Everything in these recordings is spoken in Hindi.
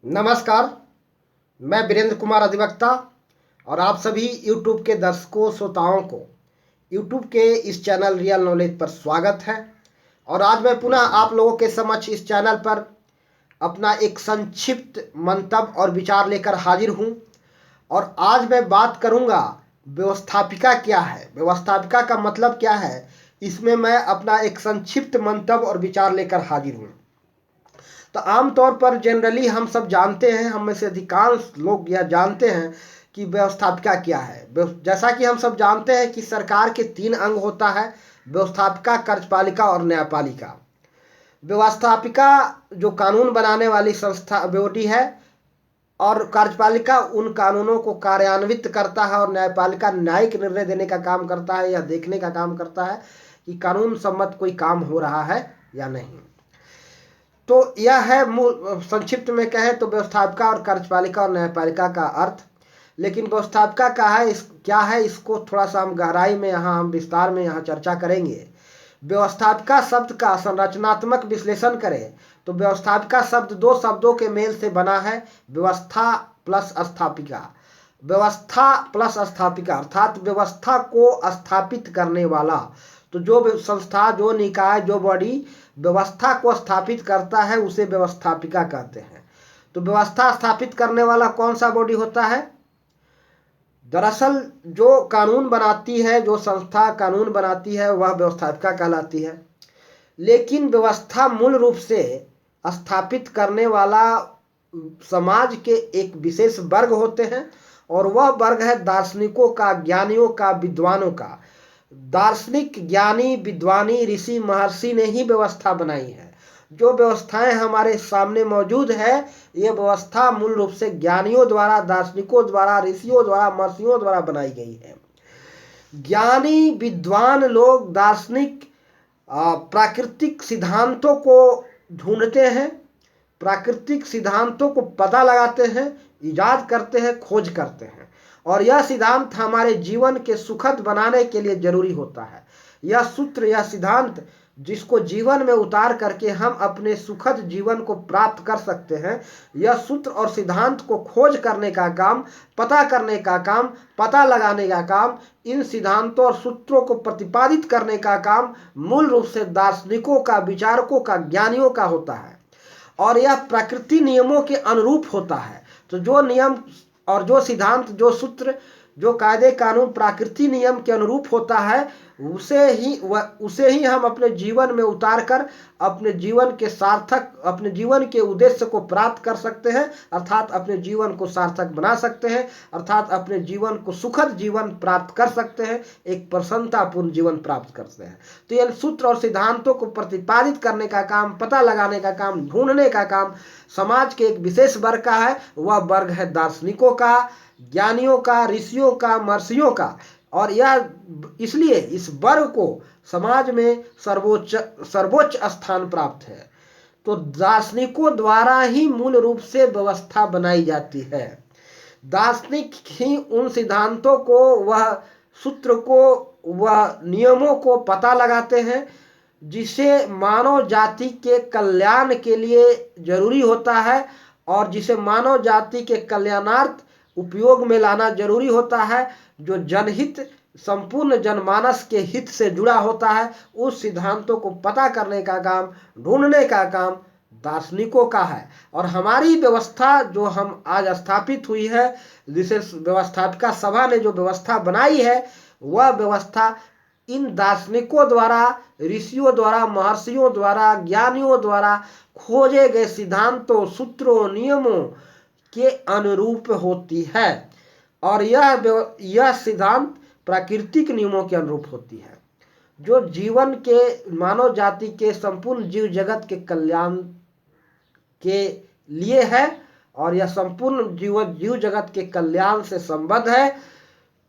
नमस्कार। मैं वीरेंद्र कुमार अधिवक्ता और आप सभी YouTube के दर्शकों श्रोताओं को YouTube के इस चैनल रियल नॉलेज पर स्वागत है। और आज मैं पुनः आप लोगों के समक्ष इस चैनल पर अपना एक संक्षिप्त मंतव्य और विचार लेकर हाजिर हूं। और आज मैं बात करूंगा व्यवस्थापिका क्या है, व्यवस्थापिका का मतलब क्या है, इसमें मैं अपना एक संक्षिप्त मंतव्य और विचार लेकर हाजिर हूं। तो आमतौर पर जनरली हम सब जानते हैं, हम में से अधिकांश लोग यह जानते हैं कि व्यवस्थापिका क्या है। जैसा कि हम सब जानते हैं कि सरकार के 3 अंग होता है, व्यवस्थापिका, कार्यपालिका और न्यायपालिका। व्यवस्थापिका जो कानून बनाने वाली संस्था बॉडी है, और कार्यपालिका उन कानूनों को कार्यान्वित करता है, और न्यायपालिका न्यायिक निर्णय देने का काम करता है, यह देखने का काम करता है कि कानून सम्मत कोई काम हो रहा है या नहीं। तो यह है मूल, संक्षिप्त में कहें तो व्यवस्थापिका और कार्यपालिका और न्यायपालिका का अर्थ। लेकिन व्यवस्थापिका क्या है, इसको थोड़ा सा हम गहराई में हम विस्तार में चर्चा करेंगे। व्यवस्थापिका शब्द का संरचनात्मक विश्लेषण करें तो व्यवस्थापिका शब्द 2 शब्दों के मेल से बना है, व्यवस्था प्लस स्थापिका। व्यवस्था प्लस स्थापिका अर्थात व्यवस्था को स्थापित करने वाला। तो जो संस्था, जो निकाय, जो बॉडी व्यवस्था को स्थापित करता है उसे व्यवस्थापिका कहते हैं। तो व्यवस्था स्थापित करने वाला कौन सा बॉडी होता है? दरअसल जो कानून बनाती है, जो संस्था कानून बनाती है, वह व्यवस्थापिका कहलाती है। लेकिन व्यवस्था मूल रूप से स्थापित करने वाला समाज के एक विशेष वर्ग होते हैं, और वह वर्ग है दार्शनिकों का, ज्ञानियों का, विद्वानों का। दार्शनिक, ज्ञानी, विद्वानी, ऋषि, महर्षि ने ही व्यवस्था बनाई है। जो व्यवस्थाएं हमारे सामने मौजूद है, ये व्यवस्था मूल रूप से ज्ञानियों द्वारा, दार्शनिकों द्वारा, ऋषियों द्वारा, महर्षियों द्वारा बनाई गई है। ज्ञानी, विद्वान लोग, दार्शनिक प्राकृतिक सिद्धांतों को ढूंढते हैं, प्राकृतिक सिद्धांतों को पता लगाते हैं, इजाद करते हैं, खोज करते हैं, और यह सिद्धांत हमारे जीवन के सुखद बनाने के लिए जरूरी होता है। यह सूत्र, यह सिद्धांत जिसको जीवन में उतार करके हम अपने सुखद जीवन को प्राप्त कर सकते हैं, यह सूत्र और सिद्धांत को खोज करने का काम, पता करने का काम, पता लगाने का काम, इन सिद्धांतों और सूत्रों को प्रतिपादित करने का काम मूल रूप से दार्शनिकों का, विचारकों का, ज्ञानियों का होता है। और यह प्रकृति नियमों के अनुरूप होता है। तो जो नियम और जो सिद्धांत, जो सूत्र, जो कायदे कानून प्राकृतिक नियम के अनुरूप होता है, उसे ही हम अपने जीवन में उतार कर अपने जीवन के सार्थक, अपने जीवन के उद्देश्य को प्राप्त कर सकते हैं, अर्थात अपने जीवन को सार्थक बना सकते हैं, अर्थात अपने जीवन को सुखद जीवन प्राप्त कर सकते हैं, एक प्रसन्नतापूर्ण जीवन प्राप्त करते हैं। तो यह सूत्र और सिद्धांतों को प्रतिपादित करने का काम, पता लगाने का काम, ढूंढने का काम समाज के एक विशेष वर्ग का है। वह वर्ग है दार्शनिकों का, ज्ञानियों का, ऋषियों का, महर्षियों का। और यह इसलिए इस वर्ग को समाज में सर्वोच्च स्थान प्राप्त है। तो दार्शनिकों द्वारा ही मूल रूप से व्यवस्था बनाई जाती है। दार्शनिक ही उन सिद्धांतों को, वह सूत्र को, वह नियमों को पता लगाते हैं जिसे मानव जाति के कल्याण के लिए जरूरी होता है, और जिसे मानव जाति के कल्याणार्थ उपयोग में लाना जरूरी होता है, जो जनहित, संपूर्ण जनमानस के हित से जुड़ा होता है। उस सिद्धांतों को पता करने का काम, ढूंढने का काम दार्शनिकों का है। और हमारी व्यवस्था जो हम आज स्थापित हुई है, जिसे व्यवस्थापिका सभा ने जो व्यवस्था बनाई है, वह व्यवस्था इन दार्शनिकों द्वारा, ऋषियों द्वारा, महर्षियों द्वारा, ज्ञानियों द्वारा खोजे गए सिद्धांतों, सूत्रों, नियमों के अनुरूप होती है। और यह सिद्धांत प्राकृतिक नियमों के अनुरूप होती है, जो जीवन के, मानव जाति के, संपूर्ण जीव जगत के कल्याण के लिए है, और यह संपूर्ण जीव जगत के कल्याण से संबद्ध है।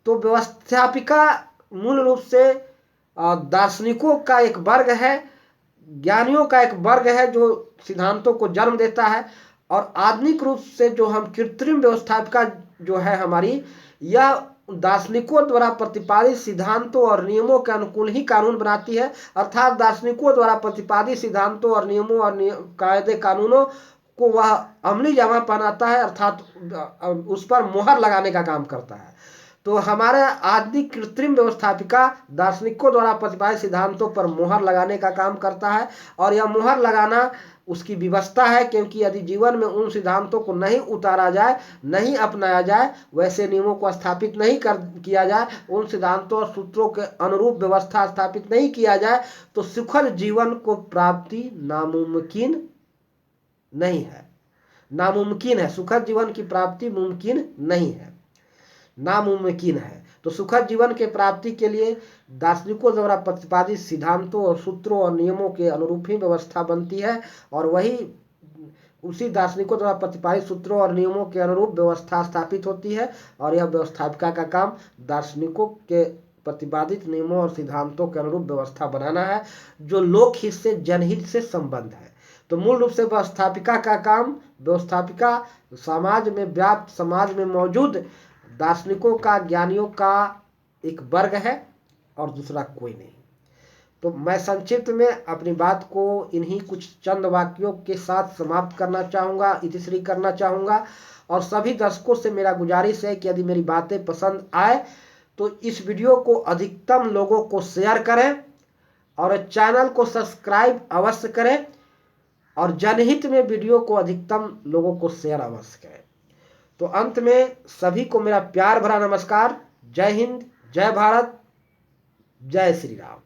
तो व्यवस्थापिका मूल रूप से दार्शनिकों का एक वर्ग है, ज्ञानियों का एक वर्ग है, जो सिद्धांतों को जन्म देता है। और आधुनिक रूप से जो हम कृत्रिम व्यवस्थापिका जो है हमारी, यह दार्शनिकों द्वारा प्रतिपादित सिद्धांतों और नियमों के अनुकूल ही कानून बनाती है। अर्थात दार्शनिकों द्वारा प्रतिपादित सिद्धांतों और नियमों और कायदे कानूनों को वह अमली जामा पहनाता है, अर्थात उस पर मोहर लगाने का काम करता है। तो हमारे आदि कृत्रिम व्यवस्थापिका दार्शनिकों द्वारा प्रतिपादित सिद्धांतों पर मोहर लगाने का काम करता है, और यह मोहर लगाना उसकी व्यवस्था है, क्योंकि यदि जीवन में उन सिद्धांतों को नहीं उतारा जाए, नहीं अपनाया जाए, वैसे नियमों को स्थापित नहीं किया जाए, उन सिद्धांतों और सूत्रों के अनुरूप व्यवस्था स्थापित नहीं किया जाए, तो सुखद जीवन को प्राप्ति नामुमकिन नहीं है। नामुमकिन है, सुखद जीवन की प्राप्ति मुमकिन नहीं है, नामुमकिन है। तो सुखद जीवन के प्राप्ति के लिए दार्शनिकों द्वारा प्रतिपादित सिद्धांतों और सूत्रों और नियमों के अनुरूप ही व्यवस्था बनती है, और वही उसी दार्शनिकों द्वारा प्रतिपादित सूत्रों और नियमों के अनुरूप व्यवस्था स्थापित होती है, और यह व्यवस्थापिका का काम दार्शनिकों के प्रतिपादित नियमों और सिद्धांतों के अनुरूप व्यवस्था बनाना है, जो लोकहित से जनहित से संबंध है। तो मूल रूप से व्यवस्थापिका का काम, व्यवस्थापिका समाज में व्याप्त, समाज में मौजूद दार्शनिकों का, ज्ञानियों का एक वर्ग है, और दूसरा कोई नहीं। तो मैं संक्षिप्त में अपनी बात को इन्हीं कुछ चंद वाक्यों के साथ समाप्त करना चाहूँगा, इतिश्री करना चाहूँगा। और सभी दर्शकों से मेरा गुजारिश है कि यदि मेरी बातें पसंद आए तो इस वीडियो को अधिकतम लोगों को शेयर करें, और चैनल को सब्सक्राइब अवश्य करें, और जनहित में वीडियो को अधिकतम लोगों को शेयर अवश्य करें। तो अंत में सभी को मेरा प्यार भरा नमस्कार। जय हिंद, जय भारत, जय श्री राम।